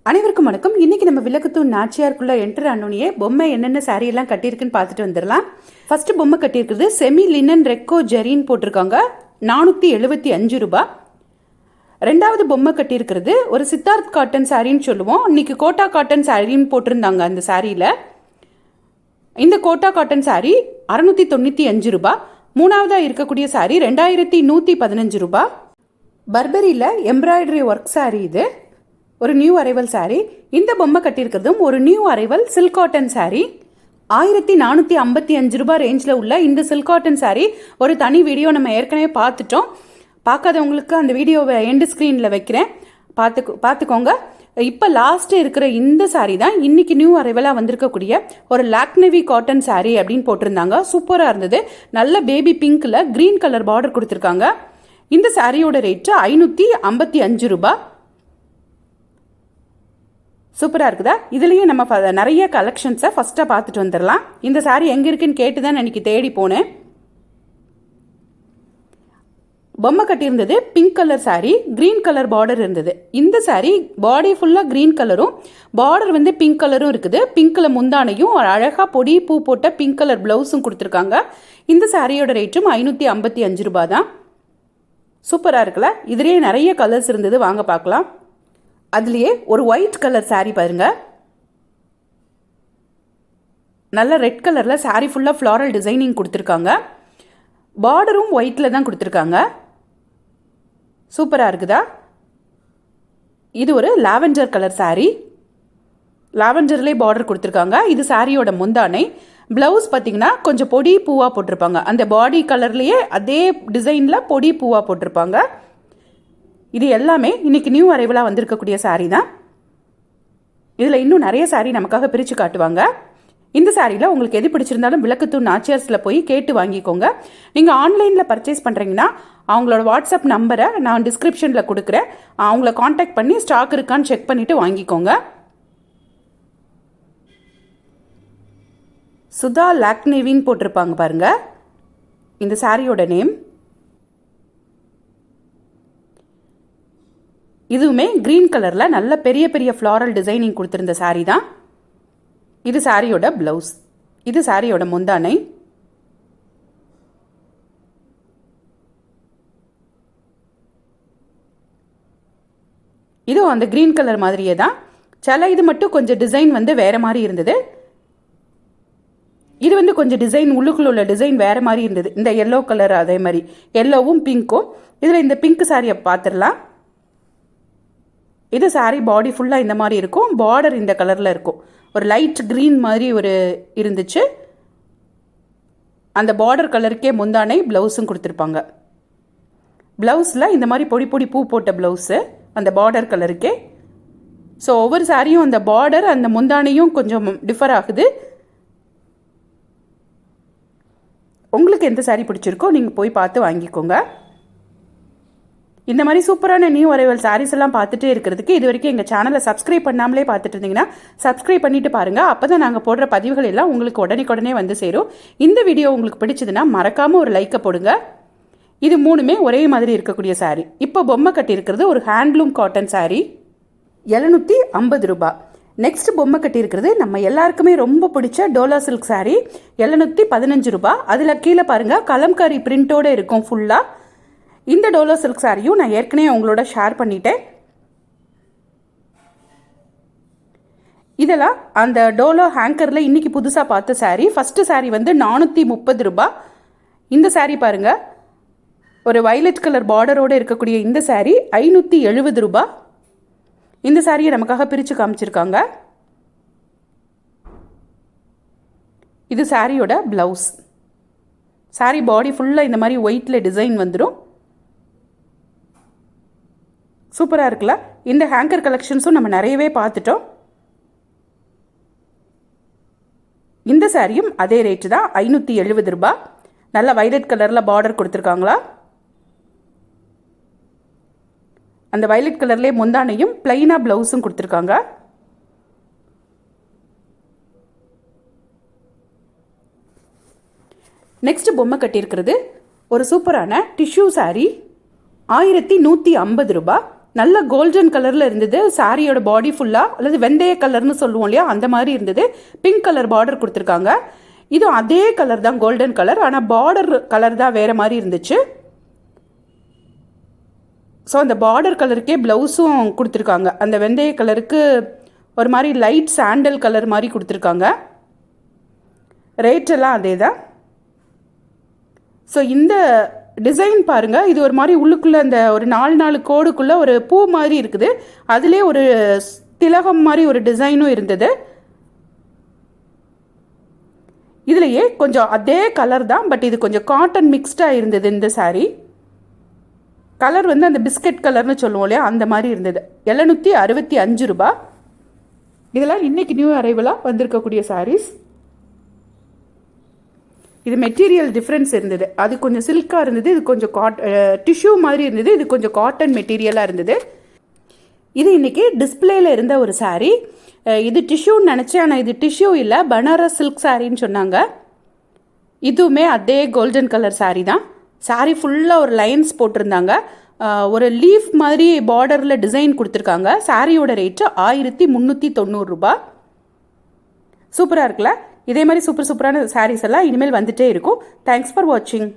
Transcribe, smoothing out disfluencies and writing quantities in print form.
அனைவருக்கும் வணக்கம். இன்னைக்கு நம்ம விளக்குத்தூர் நாச்சியாருக்குள்ள என்டர் ஆனோனியே பொம்மை என்னென்ன சாரி எல்லாம் கட்டியிருக்குன்னு பார்த்துட்டு வந்துடலாம். ஃபர்ஸ்ட் பொம்மை கட்டியிருக்கிறது செமி லினன் ரெக்கோ ஜெரின்னு போட்டிருக்காங்க, 475 ரூபாய். ரெண்டாவது பொம்மை கட்டியிருக்கிறது ஒரு சித்தார்த் காட்டன் சாரின்னு சொல்லுவோம், இன்னைக்கு கோட்டா காட்டன் சாரின்னு போட்டிருந்தாங்க. அந்த சாரியில் இந்த கோட்டா காட்டன் சாரி 695 ரூபாய். மூணாவதாக இருக்கக்கூடிய சாரி 2115 ரூபாய். பர்பரியில் எம்ப்ராய்டரி ஒர்க் சாரி, இது ஒரு நியூ அரைவல் சாரி. இந்த பொம்மை கட்டியிருக்கிறதும் ஒரு new arrival silk cotton sorry. 1455 ரூபாய் ரேஞ்சில் உள்ள இந்த சில்க் காட்டன் சாரி ஒரு தனி வீடியோ நம்ம ஏற்கனவே பார்த்துட்டோம். பார்க்காதவங்களுக்கு அந்த வீடியோவை எண்டு ஸ்க்ரீனில் வைக்கிறேன், பார்த்துக்கோங்க. இப்போ லாஸ்ட்டு இருக்கிற இந்த சாரி தான் இன்னைக்கு நியூ அரைவலாக வந்திருக்கக்கூடிய ஒரு லாக்னவி காட்டன் சாரி அப்படின்னு போட்டிருந்தாங்க. சூப்பராக இருந்தது. நல்ல பேபி பிங்க்கில் க்ரீன் கலர் பார்டர் கொடுத்துருக்காங்க. இந்த சாரியோட ரேட்டு 555 ரூபாய். சூப்பராக இருக்குதா? இதுலேயும் நம்ம நிறைய கலெக்ஷன்ஸை ஃபஸ்ட்டாக பார்த்துட்டு வந்துடலாம். இந்த சாரீ எங்கே இருக்குன்னு கேட்டு தான் எனக்கு தேடி போனேன். பொம்மை கட்டியிருந்தது pink colour sari, green colour border இருந்தது. இந்த சாரீ பாடி ஃபுல்லாக க்ரீன் கலரும் பார்டர் வந்து பிங்க் கலரும் இருக்குது. பிங்க்கில் முந்தானையும் அழகாக பொடி பூ போட்ட பிங்க் கலர் ப்ளவுஸும் கொடுத்துருக்காங்க. இந்த சாரியோட ரேட்டும் 555 ரூபாய் தான். சூப்பராக இருக்குல்ல? இதுலேயே நிறைய கலர்ஸ் இருந்தது, வாங்க பார்க்கலாம். அதுலேயே ஒரு ஒயிட் கலர் சாரீ பாருங்க, நல்ல ரெட் கலரில் சாரீ ஃபுல்லாக ஃப்ளாரல் டிசைனிங் கொடுத்துருக்காங்க. பார்டரும் ஒயிட்டில் தான் கொடுத்துருக்காங்க. சூப்பராக இருக்குதா? இது ஒரு லாவெண்டர் கலர் சாரீ, லாவெண்டர்லேயே பார்டர் கொடுத்துருக்காங்க. இது சாரியோட முந்தானை. ப்ளவுஸ் பார்த்தீங்கன்னா கொஞ்சம் பொடி பூவாக போட்டிருப்பாங்க, அந்த பாடி கலர்லேயே அதே டிசைனில் பொடி பூவாக போட்டிருப்பாங்க. இது எல்லாமே இன்னைக்கு நியூ அரைவலாக வந்திருக்கக்கூடிய சாரீ தான். இதில் இன்னும் நிறைய சாரீ நமக்காக பிரித்து காட்டுவாங்க. இந்த சாரியில் உங்களுக்கு எது பிடிச்சிருந்தாலும் விளக்குத்தூர் நாச்சியார்ஸில் போய் கேட்டு வாங்கிக்கோங்க. நீங்கள் ஆன்லைனில் பர்ச்சேஸ் பண்ணுறீங்கன்னா அவங்களோட வாட்ஸ்அப் நம்பரை நான் டிஸ்கிரிப்ஷனில் கொடுக்குறேன், அவங்கள காண்டாக்ட் பண்ணி ஸ்டாக் இருக்கான்னு செக் பண்ணிவிட்டு வாங்கிக்கோங்க. சுதா லாக்னேவின்னு போட்டிருப்பாங்க பாருங்க, இந்த சாரியோட நேம். இதுவுமே க்ரீன் கலரில் நல்ல பெரிய பெரிய ஃப்ளாரல் டிசைனிங் கொடுத்துருந்த சாரீ தான். இது சாரியோட ப்ளவுஸ், இது சாரியோட முந்தானை. இதுவும் அந்த க்ரீன் கலர் மாதிரியே தான். சில இது மட்டும் கொஞ்சம் டிசைன் வந்து வேறு மாதிரி இருந்தது. இது வந்து கொஞ்சம் டிசைன் உள்ளுக்குள்ள உள்ள டிசைன் வேறு மாதிரி இருந்தது. இந்த எல்லோ கலர் அதே மாதிரி எல்லோவும் பிங்க்கும். இதில் இந்த பிங்க் சாரியை பார்த்துடலாம். இது சாரீ பாடி ஃபுல்லாக இந்த மாதிரி இருக்கும், பார்டர் இந்த கலரில் இருக்கும். ஒரு லைட் க்ரீன் மாதிரி ஒரு இருந்துச்சு. அந்த பார்டர் கலருக்கே முந்தானை, ப்ளவுஸும் கொடுத்துருப்பாங்க. ப்ளவுஸில் இந்த மாதிரி பொடி பொடி பூ போட்ட ப்ளவுஸு அந்த பார்டர் கலருக்கே. ஸோ ஒவ்வொரு சாரியும் அந்த பார்டர் அந்த முந்தானையும் கொஞ்சம் டிஃபர் ஆகுது. உங்களுக்கு எந்த சாரீ பிடிச்சிருக்கோ நீங்கள் போய் பார்த்து வாங்கிக்கோங்க. இந்த மாதிரி சூப்பரான நியூ அரைவல் சாரீஸ் எல்லாம் பார்த்துட்டே இருக்கிறதுக்கு இது வரைக்கும் எங்கள் சேனலை சப்ஸ்கிரைப் பண்ணாமலே பார்த்துட்டு இருந்தீங்கன்னா சப்ஸ்கிரைப் பண்ணிட்டு பாருங்கள். அப்போ தான் நாங்கள் போடுற பதிவுகள் எல்லாம் உங்களுக்கு உடனே வந்து சேரும். இந்த வீடியோ உங்களுக்கு பிடிச்சதுன்னா மறக்காமல் ஒரு லைக்கை போடுங்க. இது மூணுமே ஒரே மாதிரி இருக்கக்கூடிய சாரீ. இப்போ பொம்மை கட்டியிருக்கிறது ஒரு ஹேண்ட்லூம் காட்டன் சாரீ, 750 ரூபாய். நெக்ஸ்ட் பொம்மை கட்டியிருக்கிறது நம்ம எல்லாருக்குமே ரொம்ப பிடிச்ச டோலா சில்க் சாரீ, 715 ரூபாய். அதில் கீழே பாருங்கள் கலம்காரி பிரிண்டோடு இருக்கும் ஃபுல்லாக. இந்த டோலோ சில்க் சாரியும் நான் ஏற்கனவே உங்களோட ஷேர் பண்ணிட்டேன். இதெல்லாம் அந்த டோலோ ஹேங்கரில் இன்னைக்கு புதுசாக பார்த்த சாரீ. ஃபஸ்ட்டு சாரீ வந்து 430 ரூபாய். இந்த சாரீ பாருங்க, ஒரு வயலட் கலர் பார்டரோடு இருக்கக்கூடிய இந்த சாரீ 570 ரூபாய். இந்த சாரியை நமக்காக பிரித்து காமிச்சிருக்காங்க. இது சாரியோட ப்ளவுஸ். சாரீ பாடி ஃபுல்லாக இந்த மாதிரி ஒயிட்டில் டிசைன் வந்துடும். சூப்பராக இருக்குல்ல? இந்த ஹேங்கர் கலெக்ஷன்ஸும் நம்ம நிறையவே பார்த்துட்டோம். இந்த சாரியும் அதே ரேட்டு தான், 570 ரூபாய். நல்ல வைலட் கலரில் பார்டர் கொடுத்துருக்காங்களா? அந்த வைலட் கலர்லேயே முந்தானையும் பிளைனாக ப்ளவுஸும் கொடுத்துருக்காங்க. நெக்ஸ்ட் பொம்மை கட்டியிருக்கிறது ஒரு சூப்பரான டிஷ்யூ சாரீ, 1150 ரூபாய். நல்ல கோல்டன் கலரில் இருந்தது. சாரியோட பாடி ஃபுல்லாக, அல்லது வெந்தய கலர்னு சொல்லுவோம் இல்லையா, அந்த மாதிரி இருந்தது. பிங்க் கலர் பார்டர் கொடுத்துருக்காங்க. இதுவும் அதே கலர் தான், கோல்டன் கலர். ஆனால் பார்டர் கலர் தான் வேறு மாதிரி இருந்துச்சு. ஸோ அந்த பார்டர் கலருக்கே ப்ளவுஸும் கொடுத்துருக்காங்க. அந்த வெந்தய கலருக்கு ஒரு மாதிரி லைட் சாண்டல் கலர் மாதிரி கொடுத்துருக்காங்க. ரேட்டெல்லாம் அதே தான். ஸோ இந்த டிசைன் பாருங்கள், இது ஒரு மாதிரி உள்ளுக்குள்ளே அந்த ஒரு 4 கோடுக்குள்ளே ஒரு பூ மாதிரி இருக்குது. அதிலே ஒரு திலகம் மாதிரி ஒரு டிசைனும் இருந்தது. இதுலையே கொஞ்சம் அதே கலர் தான், பட் இது கொஞ்சம் காட்டன் மிக்ஸ்டாக இருந்தது. இந்த சாரீ கலர் வந்து அந்த பிஸ்கட் கலர்னு சொல்லுவோம் இல்லையா, அந்த மாதிரி இருந்தது. 765 ரூபாய். இதெல்லாம் இன்னைக்கு நியூ அரைவலாக வந்திருக்கக்கூடிய சாரீஸ். இது மெட்டீரியல் டிஃப்ரென்ஸ் இருந்தது. அது கொஞ்சம் சில்காக இருந்தது, இது கொஞ்சம் டிஷ்யூ மாதிரி இருந்தது, இது கொஞ்சம் காட்டன் மெட்டீரியலாக இருந்தது. இது இன்றைக்கி டிஸ்பிளேயில் இருந்த ஒரு சாரீ. இது டிஷ்யூன்னு நினச்சேன், ஆனால் இது டிஷ்யூ இல்லை, பனாரஸ் சில்க் சாரின்னு சொன்னாங்க. இதுவுமே அதே கோல்டன் கலர் சாரீ தான். சாரீ ஃபுல்லாக ஒரு லைன்ஸ் போட்டிருந்தாங்க. ஒரு லீஃப் மாதிரி பார்டரில் டிசைன் கொடுத்துருக்காங்க. சாரியோட ரேட்டு 1390 ரூபாய். சூப்பராக இருக்குல்ல? இதே மாதிரி சூப்பரான சாரீஸ் எல்லாம் இனிமேல் வந்துட்டே இருக்கும். தேங்க்ஸ் ஃபார் வாட்சிங்.